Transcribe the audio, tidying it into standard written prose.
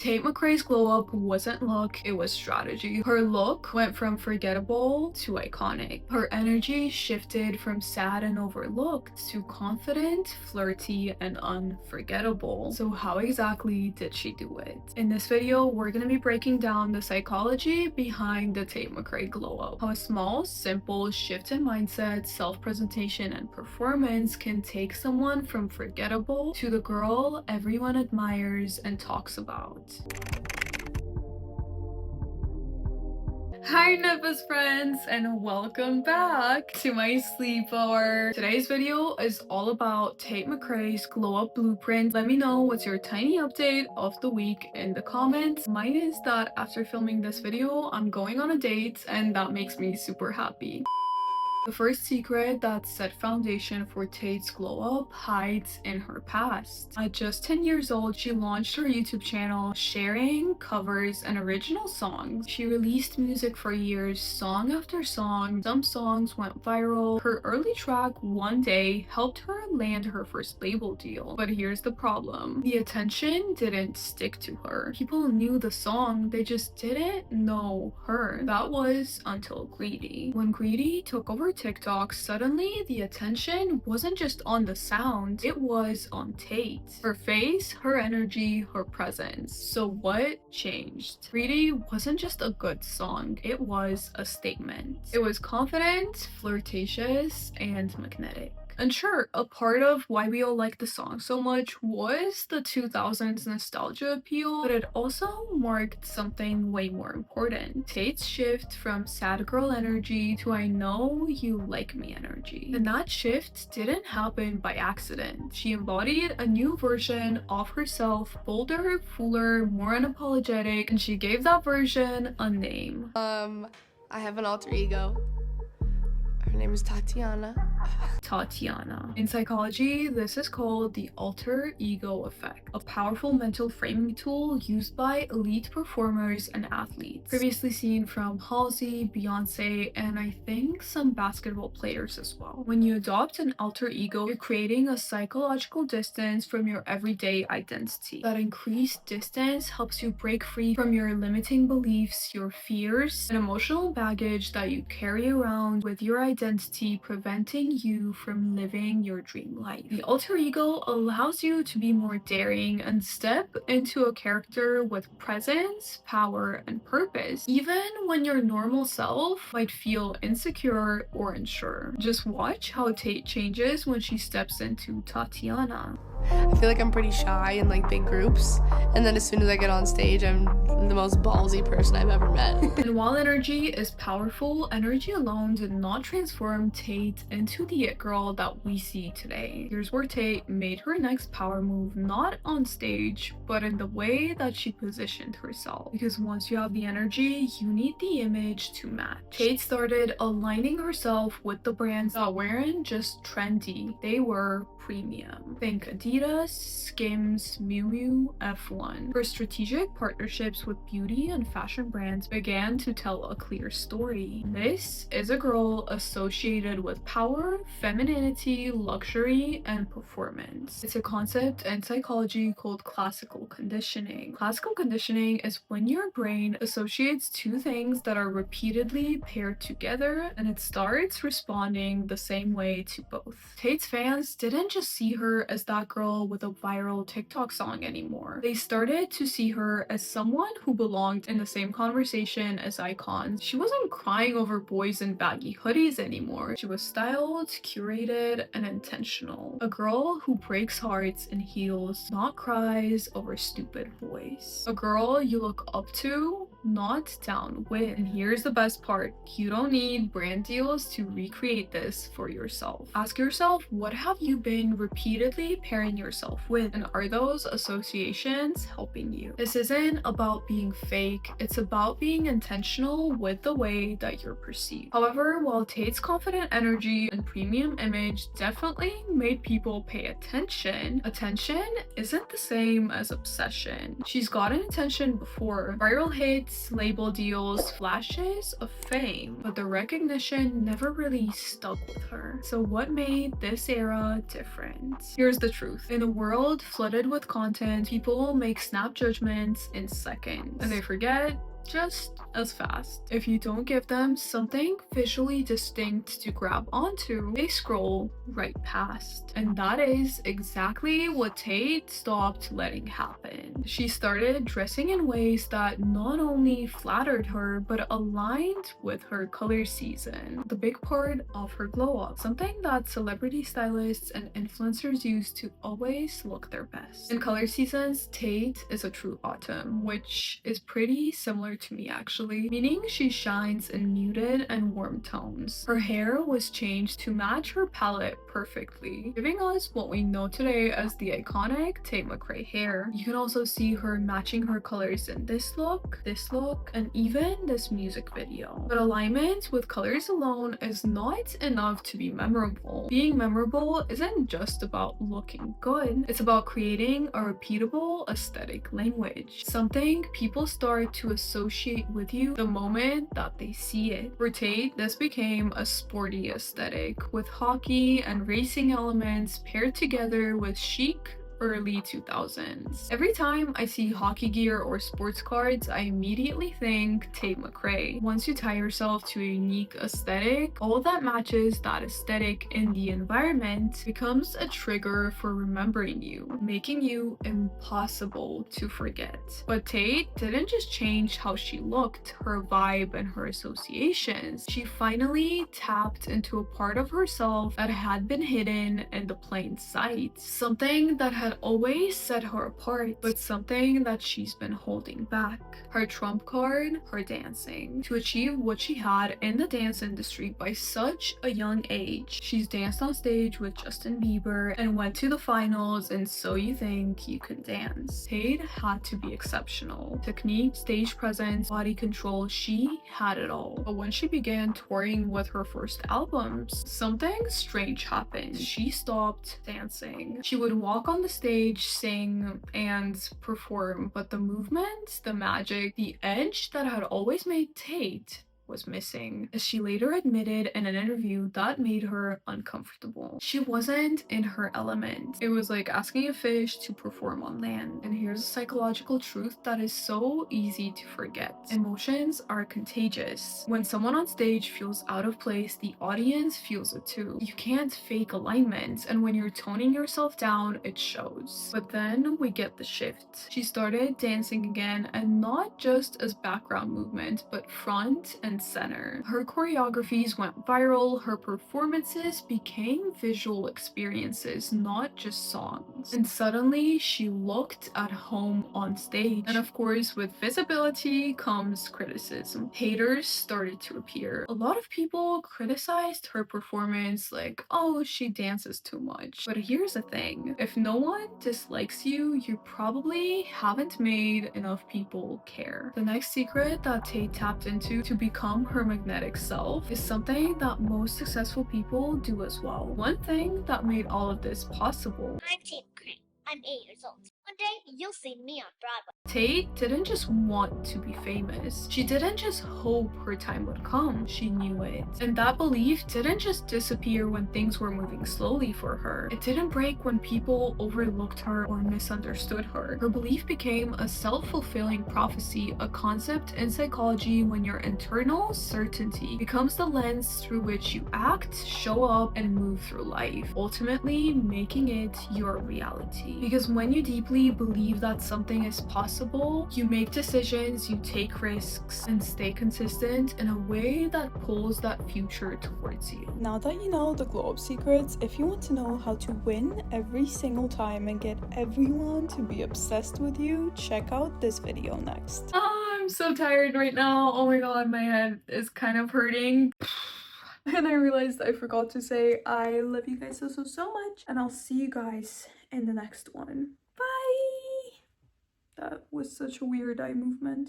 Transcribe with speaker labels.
Speaker 1: Tate McRae's glow up wasn't luck, it was strategy. Her look went from forgettable to iconic. Her energy shifted from sad and overlooked to confident, flirty, and unforgettable. So how exactly did she do it? In this video, we're gonna be breaking down the psychology behind the Tate McRae glow up. How a small, simple shift in mindset, self-presentation, and performance can take someone from forgettable to the girl everyone admires and talks about. Hi Nimbus friends, and welcome back to my sleepover. Today's video is all about Tate McRae's glow up blueprint. Let me know what's your tiny update of the week in the comments. Mine is that after filming this video, I'm going on a date, and that makes me super happy. The first secret that set foundation for Tate's glow up hides in her past. At just 10 years old, she launched her YouTube channel sharing covers and original songs. She released music for years, song after song. Some songs went viral. Her early track, One Day, helped her land her first label deal. But here's the problem. The attention didn't stick to her. People knew the song, they just didn't know her. That was until Greedy. When Greedy took over TikTok, suddenly the attention wasn't just on the sound, it was on Tate. Her face, her energy, her presence. So what changed? Greedy wasn't just a good song, it was a statement. It was confident, flirtatious, and magnetic. And sure, a part of why we all like the song so much was the 2000s nostalgia appeal, but it also marked something way more important. Tate's shift from sad girl energy to I know you like me energy. And that shift didn't happen by accident. She embodied a new version of herself, bolder, fuller, more unapologetic, and she gave that version a name.
Speaker 2: I have an alter ego. Her name is Tatiana.
Speaker 1: Tatiana. In psychology, this is called the alter ego effect, a powerful mental framing tool used by elite performers and athletes, previously seen from Halsey, Beyonce, and I think some basketball players as well. When you adopt an alter ego, you're creating a psychological distance from your everyday identity. That increased distance helps you break free from your limiting beliefs, your fears, and emotional baggage that you carry around with your identity, preventing you from living your dream life. The alter ego allows you to be more daring and step into a character with presence, power, and purpose, even when your normal self might feel insecure or unsure. Just watch how Tate changes when she steps into Tatiana.
Speaker 2: I feel like I'm pretty shy in like big groups, and then as soon as I get on stage, I'm the most ballsy person I've ever met.
Speaker 1: And while energy is powerful, energy alone did not transform Tate into the it girl that we see today. Here's where Tate made her next power move, not on stage, but in the way that she positioned herself. Because once you have the energy, you need the image to match. Tate started aligning herself with the brands that weren't just trendy, they were premium. Think Adidas, Skims, Miu Miu, F1. Her strategic partnerships with beauty and fashion brands began to tell a clear story. This is a girl associated with power, femininity, luxury, and performance. It's a concept in psychology called classical conditioning. Classical conditioning is when your brain associates two things that are repeatedly paired together, and it starts responding the same way to both. Tate's fans didn't just see her as that girl with a viral TikTok song anymore. They started to see her as someone who belonged in the same conversation as icons. She wasn't crying over boys in baggy hoodies anymore. She was styled, curated, and intentional. A girl who breaks hearts in heels, not cries over stupid boys. A girl you look up to, not down with. And here's the best part. You don't need brand deals to recreate this for yourself. Ask yourself, what have you been repeatedly pairing yourself with, and are those associations helping you? This isn't about being fake, it's about being intentional with the way that you're perceived. However, while Tate's confident energy and premium image definitely made people pay attention, attention isn't the same as obsession. She's gotten attention before. Viral hits, dates, label deals, flashes of fame, but the recognition never really stuck with her. So what made this era different? Here's the truth. In a world flooded with content, people make snap judgments in seconds, and they forget just as fast. If you don't give them something visually distinct to grab onto, they scroll right past. And that is exactly what Tate stopped letting happen. She started dressing in ways that not only flattered her, but aligned with her color season, the big part of her glow up, something that celebrity stylists and influencers use to always look their best. In color seasons, Tate is a true autumn, which is pretty similar to me actually, meaning she shines in muted and warm tones. Her hair was changed to match her palette perfectly, giving us what we know today as the iconic Tate McRae hair. You can also see her matching her colors in this look, and even this music video. But alignment with colors alone is not enough to be memorable. Being memorable isn't just about looking good, it's about creating a repeatable aesthetic language, something people start to associate with you the moment that they see it. For Tate, this became a sporty aesthetic with hockey and racing elements paired together with chic early 2000s. Every time I see hockey gear or sports cards, I immediately think Tate McRae. Once you tie yourself to a unique aesthetic, all that matches that aesthetic in the environment becomes a trigger for remembering you, making you impossible to forget. But Tate didn't just change how she looked, her vibe, and her associations. She finally tapped into a part of herself that had been hidden in the plain sight, something that had always set her apart, but something that she's been holding back. Her trump card, her dancing. To achieve what she had in the dance industry by such a young age, she's danced on stage with Justin Bieber and went to the finals in So You Think You Can Dance. Tate had to be exceptional. Technique, stage presence, body control, she had it all. But when she began touring with her first albums, something strange happened. She stopped dancing. She would walk on the stage, sing, and perform, but the movement, the magic, the edge that had always made Tate was missing. As she later admitted in an interview, that made her uncomfortable. She wasn't in her element. It was like asking a fish to perform on land. And here's a psychological truth that is so easy to forget. Emotions are contagious. When someone on stage feels out of place, the audience feels it too. You can't fake alignment, and when you're toning yourself down, it shows. But then we get the shift. She started dancing again, and not just as background movement, but front and center. Her choreographies went viral, her performances became visual experiences, not just songs. And suddenly she looked at home on stage. And of course, with visibility comes criticism. Haters started to appear. A lot of people criticized her performance like, oh, she dances too much. But here's the thing, if no one dislikes you, you probably haven't made enough people care. The next secret that Tate tapped into to become her magnetic self is something that most successful people do as well. One thing that made all of this possible.
Speaker 3: I'm Tate McRae. I'm 8 years old. One day, you'll see me on Broadway.
Speaker 1: Tate didn't just want to be famous. She didn't just hope her time would come. She knew it. And that belief didn't just disappear when things were moving slowly for her. It didn't break when people overlooked her or misunderstood her. Her belief became a self-fulfilling prophecy, a concept in psychology when your internal certainty becomes the lens through which you act, show up, and move through life, ultimately making it your reality. Because when you deeply believe that something is possible, you make decisions, you take risks, and stay consistent in a way that pulls that future towards you.
Speaker 4: Now that you know the glow up secrets, if you want to know how to win every single time and get everyone to be obsessed with you, check out this video next.
Speaker 1: I'm so tired right now. Oh my god, my head is kind of hurting. And I realized I forgot to say I love you guys so much, and I'll see you guys in the next one. Bye! That was such a weird eye movement.